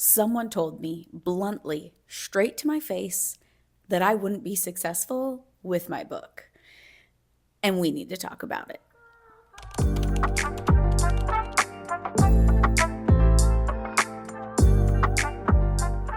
someone told me bluntly, straight to my face, that I wouldn't be successful with my book. And we need to talk about it.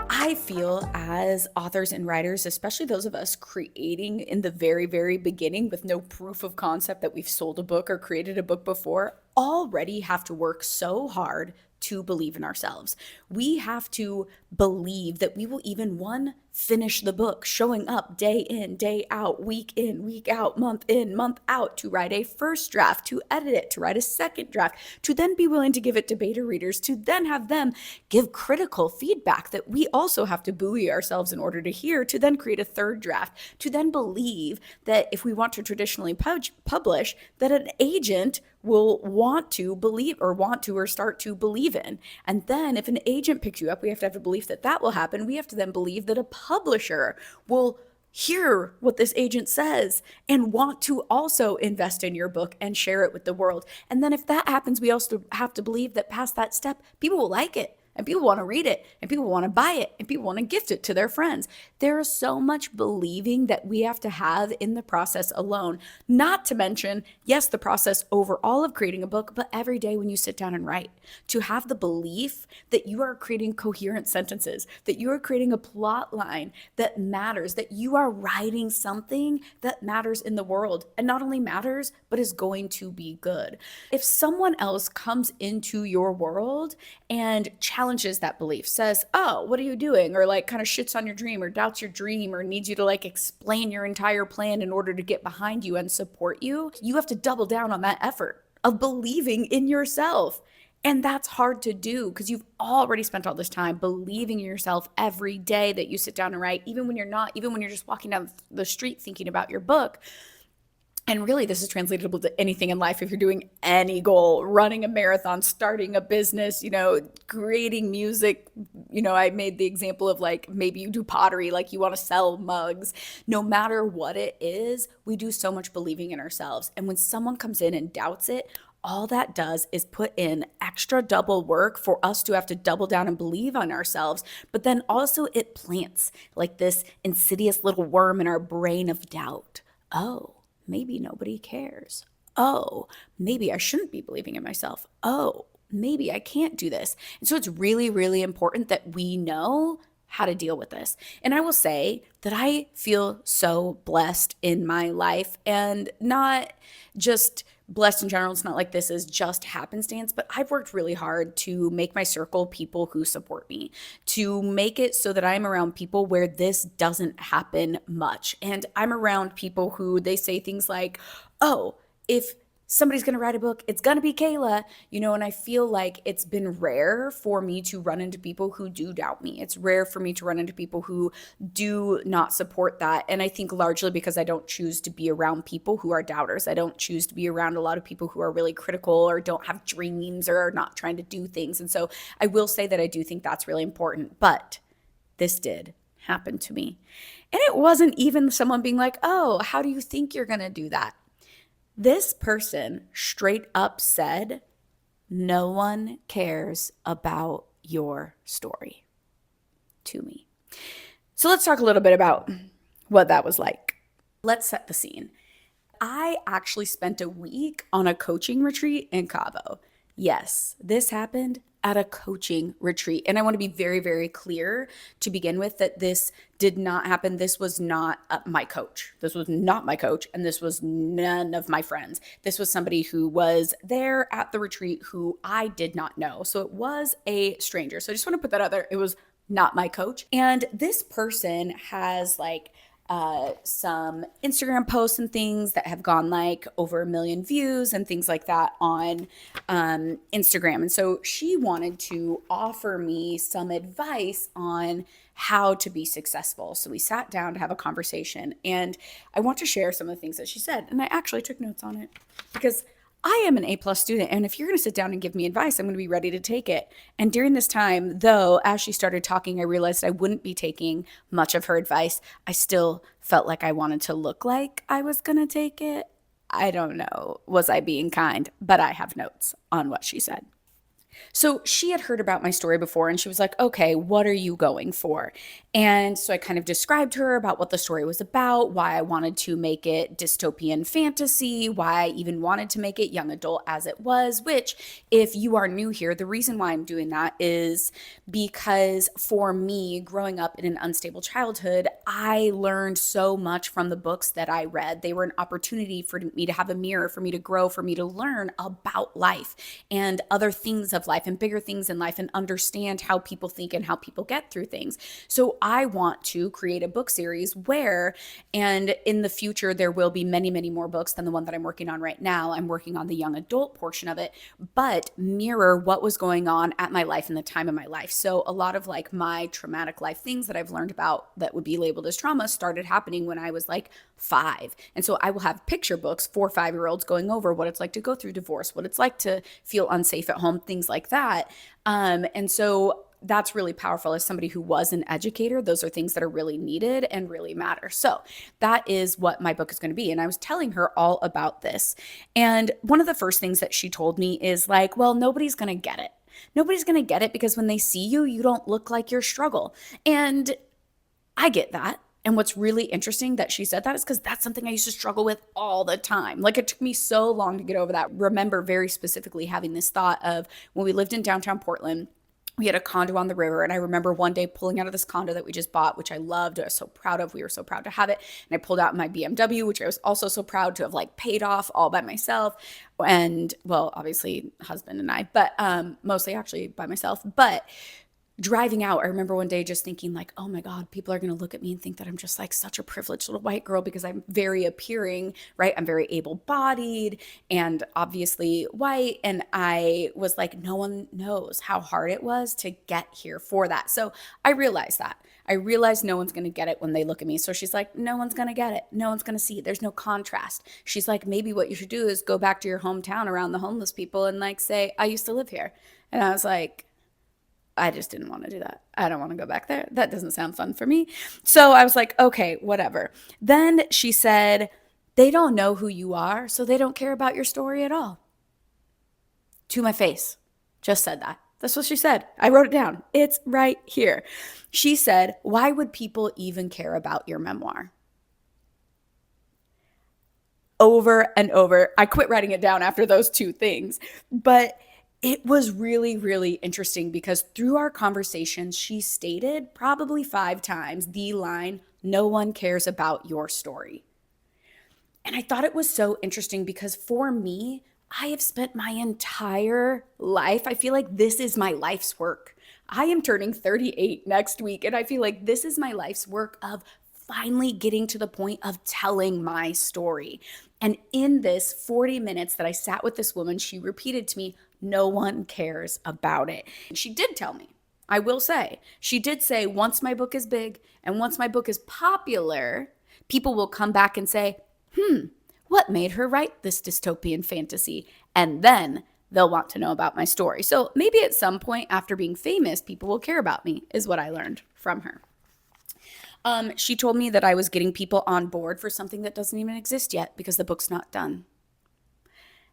I feel as authors and writers, especially those of us creating in the very, very beginning with no proof of concept that we've sold a book or created a book before, already have to work so hard to believe in ourselves. We have to believe that we will even, one, finish the book, showing up day in, day out, week in, week out, month in, month out, to write a first draft, to edit it, to write a second draft, to then be willing to give it to beta readers, to then have them give critical feedback that we also have to buoy ourselves in order to hear, to then create a third draft, to then believe that if we want to traditionally publish, that an agent will want to believe or start to believe in. And then if an agent picks you up, we have to have a belief that that will happen. We have to then believe that a publisher will hear what this agent says and want to also invest in your book and share it with the world. And then if that happens, we also have to believe that past that step, people will like it. And people want to read it, and people want to buy it, and people want to gift it to their friends. There is so much believing that we have to have in the process alone. Not to mention, yes, the process overall of creating a book, but every day when you sit down and write, to have the belief that you are creating coherent sentences, that you are creating a plot line that matters, that you are writing something that matters in the world, and not only matters, but is going to be good. If someone else comes into your world and challenges that belief, says, oh, what are you doing? Or like kind of shits on your dream or doubts your dream or needs you to like explain your entire plan in order to get behind you and support you, you have to double down on that effort of believing in yourself. And that's hard to do because you've already spent all this time believing in yourself every day that you sit down and write, even when you're not, even when you're just walking down the street thinking about your book. And really, this is translatable to anything in life. If you're doing any goal, running a marathon, starting a business, creating music, I made the example of like, maybe you do pottery, like you want to sell mugs. No matter what it is, we do so much believing in ourselves. And when someone comes in and doubts it, all that does is put in extra double work for us to have to double down and believe on ourselves. But then also it plants like this insidious little worm in our brain of doubt. Oh, maybe nobody cares. Oh, maybe I shouldn't be believing in myself. Oh, maybe I can't do this. And so it's really, really important that we know how to deal with this. And I will say that I feel so blessed in my life, and not just blessed in general. It's not like this is just happenstance, but I've worked really hard to make my circle people who support me, to make it so that I'm around people where this doesn't happen much. And I'm around people who they say things like, oh, if somebody's going to write a book, it's going to be Kayla, and I feel like it's been rare for me to run into people who do doubt me. It's rare for me to run into people who do not support that. And I think largely because I don't choose to be around people who are doubters. I don't choose to be around a lot of people who are really critical or don't have dreams or are not trying to do things. And so I will say that I do think that's really important. But this did happen to me. And it wasn't even someone being like, oh, how do you think you're going to do that? This person straight up said, no one cares about your story, to me. So let's talk a little bit about what that was like. Let's set the scene. I actually spent a week on a coaching retreat in Cabo. Yes, this happened at a coaching retreat. And I want to be very, very clear to begin with that this did not happen. This was not my coach. This was not my coach. And this was none of my friends. This was somebody who was there at the retreat who I did not know. So it was a stranger. So I just want to put that out there. It was not my coach. And this person has like some Instagram posts and things that have gone like over 1 million views and things like that on Instagram. And so she wanted to offer me some advice on how to be successful. So we sat down to have a conversation, and I want to share some of the things that she said. And I actually took notes on it because I am an A+ student, and if you're going to sit down and give me advice, I'm going to be ready to take it. And during this time, though, as she started talking, I realized I wouldn't be taking much of her advice. I still felt like I wanted to look like I was going to take it. I don't know. Was I being kind? But I have notes on what she said. So she had heard about my story before and she was like, okay, what are you going for? And so I kind of described to her about what the story was about, why I wanted to make it dystopian fantasy, why I even wanted to make it young adult as it was, which, if you are new here, the reason why I'm doing that is because for me, growing up in an unstable childhood, I learned so much from the books that I read. They were an opportunity for me to have a mirror, for me to grow, for me to learn about life and other things of life and bigger things in life and understand how people think and how people get through things. So I want to create a book series where, and in the future, there will be many, many more books than the one that I'm working on right now. I'm working on the young adult portion of it, but mirror what was going on at my life and the time of my life. So a lot of like my traumatic life things that I've learned about that would be labeled as trauma started happening when I was like 5. And so I will have picture books for 5-year-olds going over what it's like to go through divorce, what it's like to feel unsafe at home, things like that. And so that's really powerful. As somebody who was an educator, those are things that are really needed and really matter. So that is what my book is going to be. And I was telling her all about this. And one of the first things that she told me is like, well, nobody's going to get it. Nobody's going to get it because when they see you, you don't look like your struggle. And I get that. And what's really interesting that she said that is because that's something I used to struggle with all the time. Like, it took me so long to get over that. Remember very specifically having this thought of when we lived in downtown Portland, we had a condo on the river. And I remember one day pulling out of this condo that we just bought, which I loved. I was so proud of. We were so proud to have it. And I pulled out my BMW, which I was also so proud to have like paid off all by myself. And well, obviously husband and I, but mostly actually by myself. But driving out, I remember one day just thinking like, oh my God, people are going to look at me and think that I'm just like such a privileged little white girl because I'm very appearing, right? I'm very able-bodied and obviously white. And I was like, no one knows how hard it was to get here for that. So I realized that. I realized no one's going to get it when they look at me. So she's like, no one's going to get it. No one's going to see it. There's no contrast. She's like, maybe what you should do is go back to your hometown around the homeless people and like say, I used to live here. And I was like, I just didn't want to do that. I don't want to go back there. That doesn't sound fun for me. So I was like, okay, whatever. Then she said, they don't know who you are, so they don't care about your story at all. To my face. Just said that. That's what she said. I wrote it down. It's right here. She said, why would people even care about your memoir? Over and over. I quit writing it down after those two things. But it was really, really interesting because through our conversations, she stated probably 5 times the line, no one cares about your story. And I thought it was so interesting because for me, I have spent my entire life, I feel like this is my life's work. I am turning 38 next week, and I feel like this is my life's work of finally getting to the point of telling my story. And in this 40 minutes that I sat with this woman, she repeated to me, no one cares about it. She did tell me, I will say, she did say once my book is big and once my book is popular, people will come back and say, what made her write this dystopian fantasy? And then they'll want to know about my story. So maybe at some point after being famous, people will care about me, is what I learned from her. She told me that I was getting people on board for something that doesn't even exist yet because the book's not done.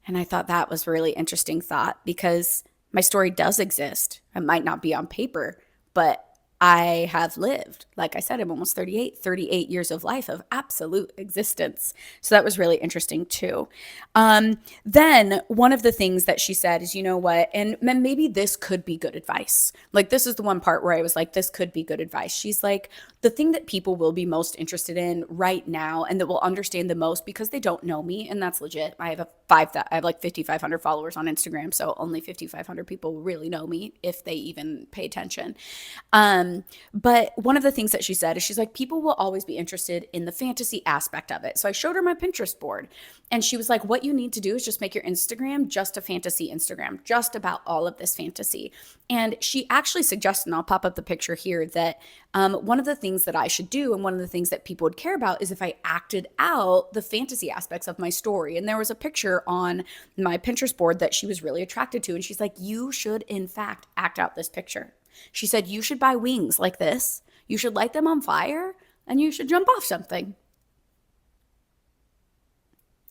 And I thought that was a really interesting thought because my story does exist. It might not be on paper, but I have lived, like I said, I'm almost 38 years of life of absolute existence. So that was really interesting too. Then one of the things that she said is, you know what, and maybe this could be good advice. Like this is the one part where I was like, this could be good advice. She's like, the thing that people will be most interested in right now and that will understand the most because they don't know me, and that's legit. I have like 5,500 followers on Instagram, so only 5,500 people really know me if they even pay attention. But one of the things that she said is she's like, people will always be interested in the fantasy aspect of it. So I showed her my Pinterest board and she was like, what you need to do is just make your Instagram just a fantasy Instagram, just about all of this fantasy. And she actually suggested, and I'll pop up the picture here, that one of the things that I should do and one of the things that people would care about is if I acted out the fantasy aspects of my story. And there was a picture on my Pinterest board that she was really attracted to. And she's like, you should in fact act out this picture. She said, you should buy wings like this. You should light them on fire and you should jump off something.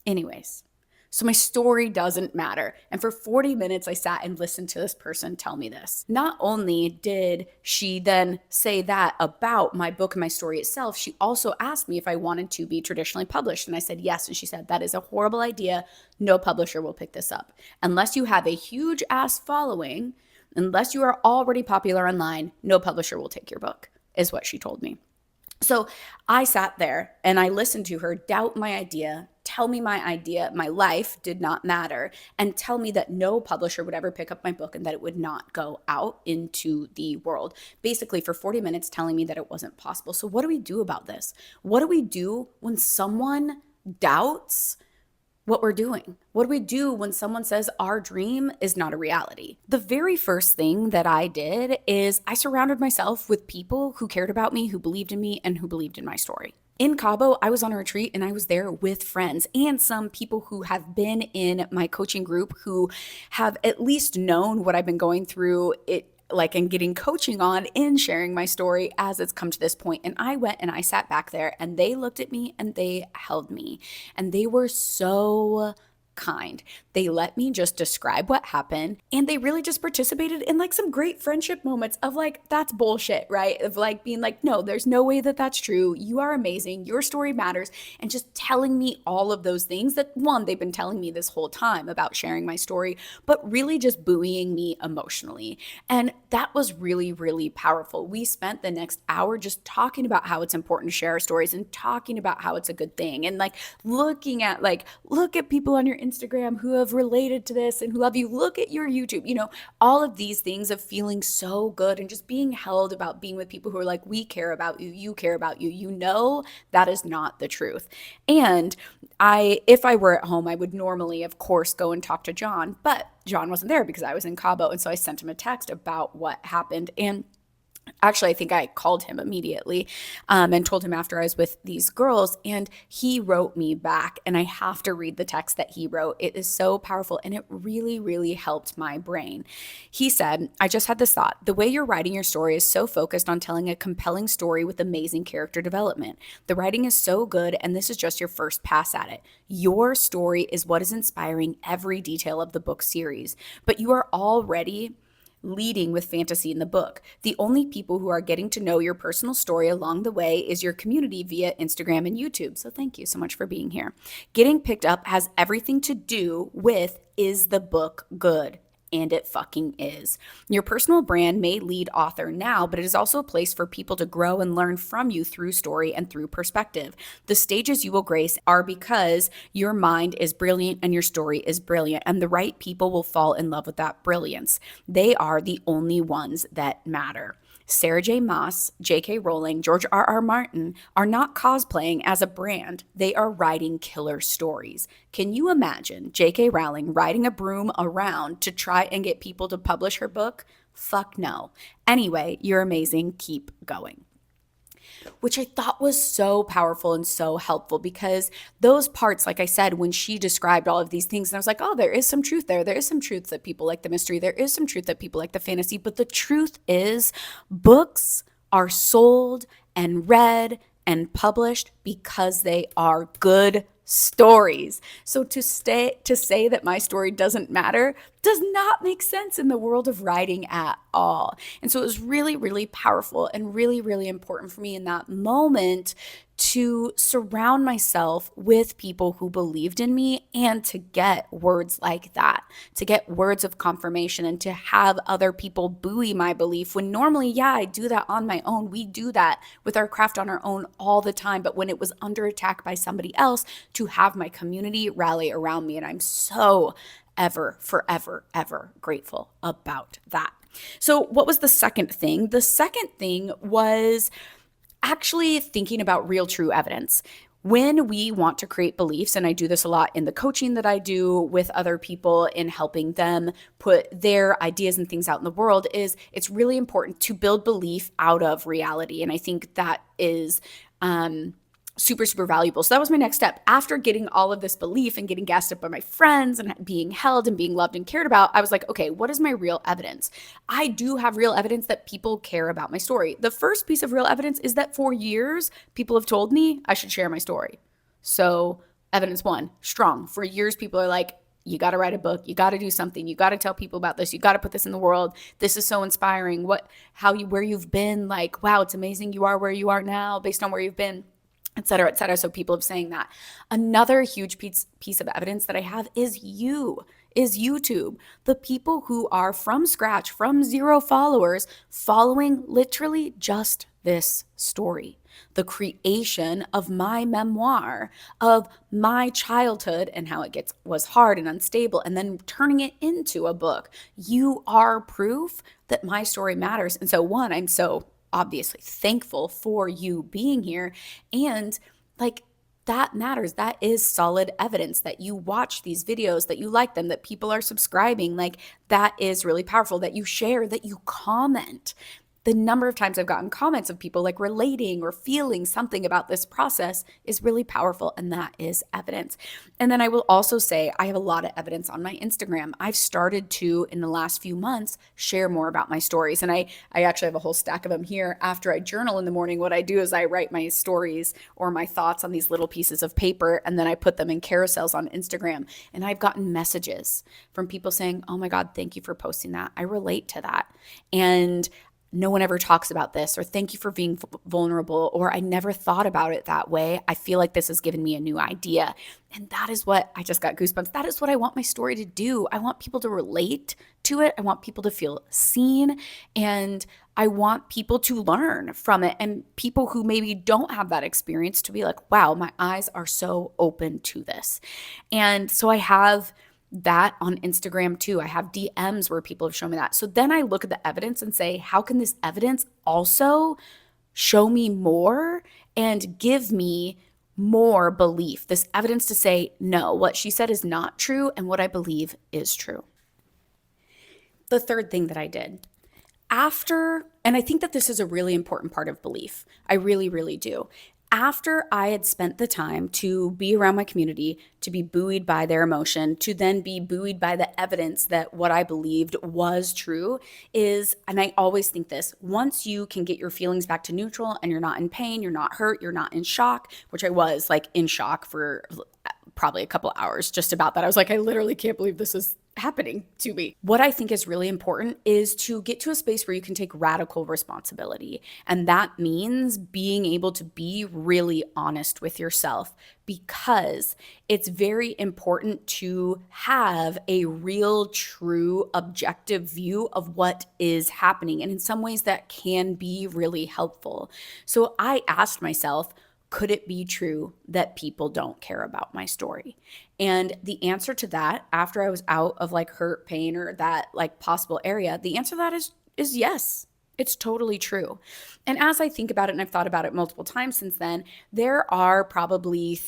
Anyways, So my story doesn't matter. And for 40 minutes, I sat and listened to this person tell me this. Not only did she then say that about my book and my story itself, she also asked me if I wanted to be traditionally published. And I said yes. And she said, that is a horrible idea. No publisher will pick this up. Unless you have a huge ass following, unless you are already popular online, no publisher will take your book, is what she told me. So I sat there and I listened to her doubt my idea, tell me my idea, my life did not matter, and tell me that no publisher would ever pick up my book and that it would not go out into the world. Basically, for 40 minutes telling me that it wasn't possible. So what do we do about this? What do we do when someone doubts what we're doing? What do we do when someone says our dream is not a reality? The very first thing that I did is I surrounded myself with people who cared about me, who believed in me, and who believed in my story. In Cabo, I was on a retreat and I was there with friends and some people who have been in my coaching group who have at least known what I've been going through and getting coaching on in sharing my story as it's come to this point. And I went and I sat back there and they looked at me and they held me and they were so kind. They let me just describe what happened and they really just participated in some great friendship moments of that's bullshit, right? Of being no, there's no way that that's true. You are amazing. Your story matters. And just telling me all of those things that they've been telling me this whole time about sharing my story, but really just buoying me emotionally. And that was really, really powerful. We spent the next hour just talking about how it's important to share our stories and talking about how it's a good thing. And looking at look at people on your Instagram who have related to this and who love you. Look at your YouTube, all of these things of feeling so good and just being held about being with people who are we care about you, you care about you, that is not the truth. And if I were at home, I would normally, of course, go and talk to John, but John wasn't there because I was in Cabo. And so I sent him a text about what happened. And actually, I think I called him immediately and told him after I was with these girls, and he wrote me back, and I have to read the text that he wrote. It is so powerful, and it really, really helped my brain. He said, I just had this thought. The way you're writing your story is so focused on telling a compelling story with amazing character development. The writing is so good, and this is just your first pass at it. Your story is what is inspiring every detail of the book series, but you are already leading with fantasy in the book. The only people who are getting to know your personal story along the way is your community via Instagram and YouTube. So thank you so much for being here. Getting picked up has everything to do with, is the book good? And it fucking is. Your personal brand may lead author now, but it is also a place for people to grow and learn from you through story and through perspective. The stages you will grace are because your mind is brilliant and your story is brilliant, and the right people will fall in love with that brilliance. They are the only ones that matter. Sarah J. Maas, J.K. Rowling, George R.R. Martin are not cosplaying as a brand. They are writing killer stories. Can you imagine J.K. Rowling riding a broom around to try and get people to publish her book? Fuck no. Anyway, you're amazing. Keep going. Which I thought was so powerful and so helpful, because those parts, like I said, when she described all of these things, and I was like, oh, there is some truth there. There is some truth that people like the mystery. There is some truth that people like the fantasy. But the truth is, books are sold and read and published because they are good stories. So to say that my story doesn't matter does not make sense in the world of writing at all. And so it was really, really powerful and really, really important for me in that moment to surround myself with people who believed in me and to get words like that, to get words of confirmation and to have other people buoy my belief when normally, yeah, I do that on my own. We do that with our craft on our own all the time. But when it was under attack by somebody else, to have my community rally around me. And I'm so forever grateful about that. So what was the second thing? The second thing was actually thinking about real, true evidence. When we want to create beliefs, and I do this a lot in the coaching that I do with other people in helping them put their ideas and things out in the world, is it's really important to build belief out of reality. And I think that is super valuable. So that was my next step. After getting all of this belief and getting gassed up by my friends and being held and being loved and cared about, I was like, okay, what is my real evidence? I do have real evidence that people care about my story. The first piece of real evidence is that for years, people have told me I should share my story. So evidence one, strong. For years, people are like, you got to write a book. You got to do something. You got to tell people about this. You got to put this in the world. This is so inspiring. Where you've been, like, wow, it's amazing you are where you are now based on where you've been, et cetera, et cetera. So people have saying that. Another huge piece of evidence that I have is YouTube. The people who are from scratch, from 0 followers, following literally just this story. The creation of my memoir, of my childhood and how it was hard and unstable, and then turning it into a book. You are proof that my story matters. And so one, I'm so obviously thankful for you being here. And like, that matters. That is solid evidence that you watch these videos, that you like them, that people are subscribing. Like, that is really powerful, that you share, that you comment. The number of times I've gotten comments of people like relating or feeling something about this process is really powerful, and that is evidence. And then I will also say I have a lot of evidence on my Instagram. I've started to, in the last few months, share more about my stories. And I actually have a whole stack of them here. After I journal in the morning, what I do is I write my stories or my thoughts on these little pieces of paper, and then I put them in carousels on Instagram. And I've gotten messages from people saying, oh my God, thank you for posting that. I relate to that. And no one ever talks about this, or thank you for being vulnerable, or I never thought about it that way. I feel like this has given me a new idea. And that is what, I just got goosebumps. That is what I want my story to do. I want people to relate to it. I want people to feel seen, and I want people to learn from it. And people who maybe don't have that experience to be like, wow, my eyes are so open to this. And so I have that on Instagram too. I have DMs where people have shown me that. So then I look at the evidence and say, how can this evidence also show me more and give me more belief? This evidence to say, no, what she said is not true and what I believe is true. The third thing that I did and I think that this is a really important part of belief. I really, really do. After I had spent the time to be around my community, to be buoyed by their emotion, to then be buoyed by the evidence that what I believed was true is, and I always think this, once you can get your feelings back to neutral and you're not in pain, you're not hurt, you're not in shock, which I was like in shock for probably a couple hours just about that. I was like, I literally can't believe this is happening to me. What I think is really important is to get to a space where you can take radical responsibility. And that means being able to be really honest with yourself, because it's very important to have a real, true, objective view of what is happening. And in some ways that can be really helpful. So I asked myself, could it be true that people don't care about my story? And the answer to that, after I was out of like hurt, pain, or that like possible area, the answer to that is yes. It's totally true. And as I think about it, and I've thought about it multiple times since then, there are probably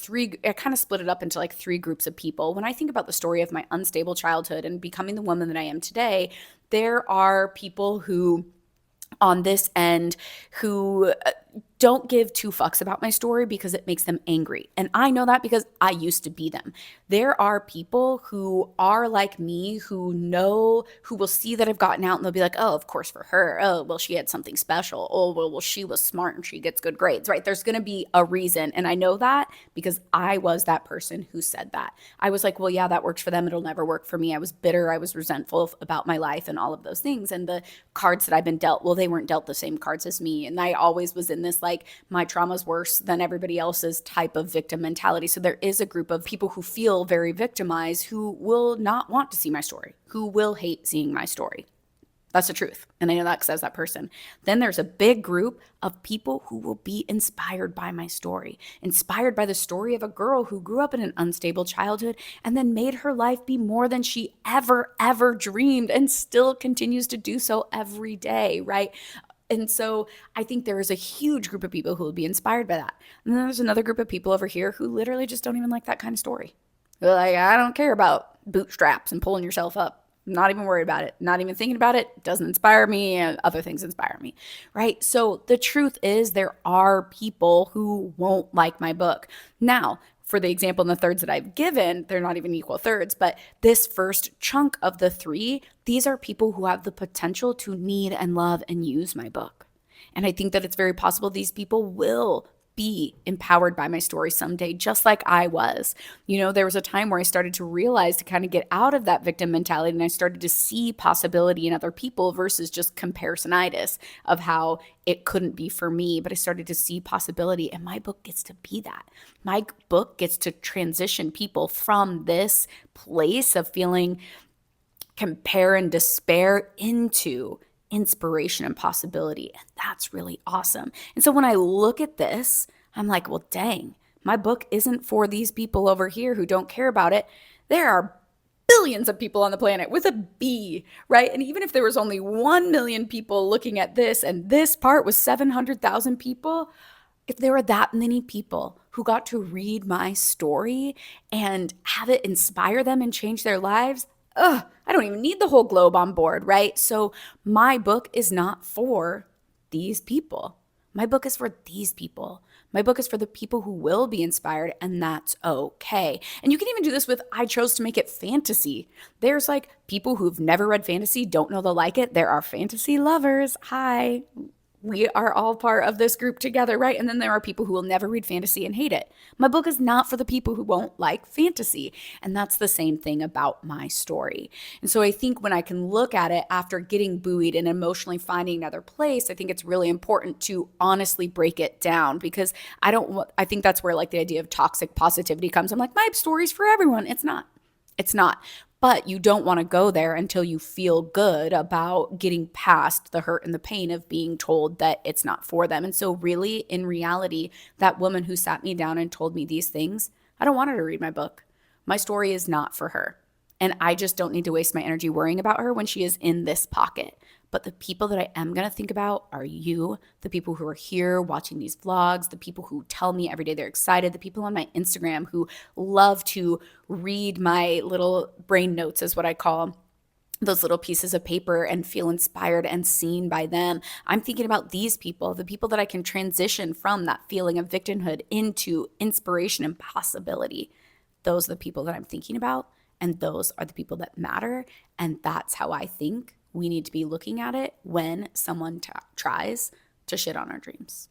I kind of split it up into like 3 groups of people. When I think about the story of my unstable childhood and becoming the woman that I am today, there are people who on this end who don't give 2 fucks about my story because it makes them angry. And I know that because I used to be them. There are people who are like me, who will see that I've gotten out and they'll be like, oh, of course for her. Oh, well, she had something special. Oh, well, she was smart and she gets good grades, right? There's going to be a reason. And I know that because I was that person who said that. I was like, well, yeah, that works for them. It'll never work for me. I was bitter. I was resentful about my life and all of those things. And the cards that I've been dealt, well, they weren't dealt the same cards as me. And I always was in this like, my trauma's worse than everybody else's type of victim mentality. So there is a group of people who feel very victimized who will not want to see my story, who will hate seeing my story. That's the truth. And I know that because I was that person. Then there's a big group of people who will be inspired by my story, inspired by the story of a girl who grew up in an unstable childhood and then made her life be more than she ever dreamed and still continues to do so every day, right? And so I think there is a huge group of people who will be inspired by that. And then there's another group of people over here who literally just don't even like that kind of story. They're like, I don't care about bootstraps and pulling yourself up. I'm not even worried about it. Not even thinking about it. Doesn't inspire me. And other things inspire me, right? So the truth is there are people who won't like my book. Now, for the example in the thirds that I've given, they're not even equal thirds, but this first chunk of the 3, these are people who have the potential to need and love and use my book. And I think that it's very possible these people will be empowered by my story someday, just like I was. There was a time where I started to realize to kind of get out of that victim mentality, and I started to see possibility in other people versus just comparisonitis of how it couldn't be for me. But I started to see possibility, and my book gets to be that. My book gets to transition people from this place of feeling compare and despair into inspiration and possibility. And that's really awesome. And so when I look at this, I'm like, well, dang, my book isn't for these people over here who don't care about it. There are billions of people on the planet with a B, right? And even if there was only 1 million people looking at this and this part was 700,000 people, if there were that many people who got to read my story and have it inspire them and change their lives, I don't even need the whole globe on board, right? So my book is not for these people. My book is for these people. My book is for the people who will be inspired, and that's okay. And you can even do this with, I chose to make it fantasy. There's like people who've never read fantasy, don't know they'll like it. There are fantasy lovers. Hi. We are all part of this group together, right? And then there are people who will never read fantasy and hate it. My book is not for the people who won't like fantasy. And that's the same thing about my story. And so I think when I can look at it after getting buoyed and emotionally finding another place, I think it's really important to honestly break it down, because I think that's where like the idea of toxic positivity comes. I'm like, my story's for everyone. It's not. It's not. But you don't want to go there until you feel good about getting past the hurt and the pain of being told that it's not for them. And so really, in reality, that woman who sat me down and told me these things, I don't want her to read my book. My story is not for her. And I just don't need to waste my energy worrying about her when she is in this pocket. But the people that I am going to think about are you, the people who are here watching these vlogs, the people who tell me every day they're excited, the people on my Instagram who love to read my little brain notes, is what I call those little pieces of paper, and feel inspired and seen by them. I'm thinking about these people, the people that I can transition from that feeling of victimhood into inspiration and possibility. Those are the people that I'm thinking about, and those are the people that matter. And that's how I think we need to be looking at it when someone tries to shit on our dreams.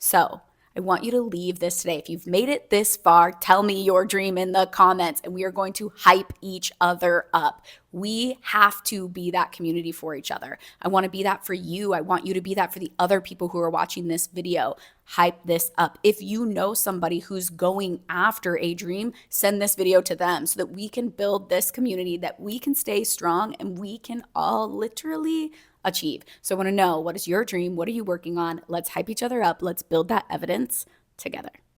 So I want you to leave this today. If you've made it this far, tell me your dream in the comments, and we are going to hype each other up. We have to be that community for each other. I want to be that for you. I want you to be that for the other people who are watching this video. Hype this up. If you know somebody who's going after a dream, send this video to them so that we can build this community, that we can stay strong, and we can all literally achieve. So I want to know, what is your dream? What are you working on? Let's hype each other up. Let's build that evidence together.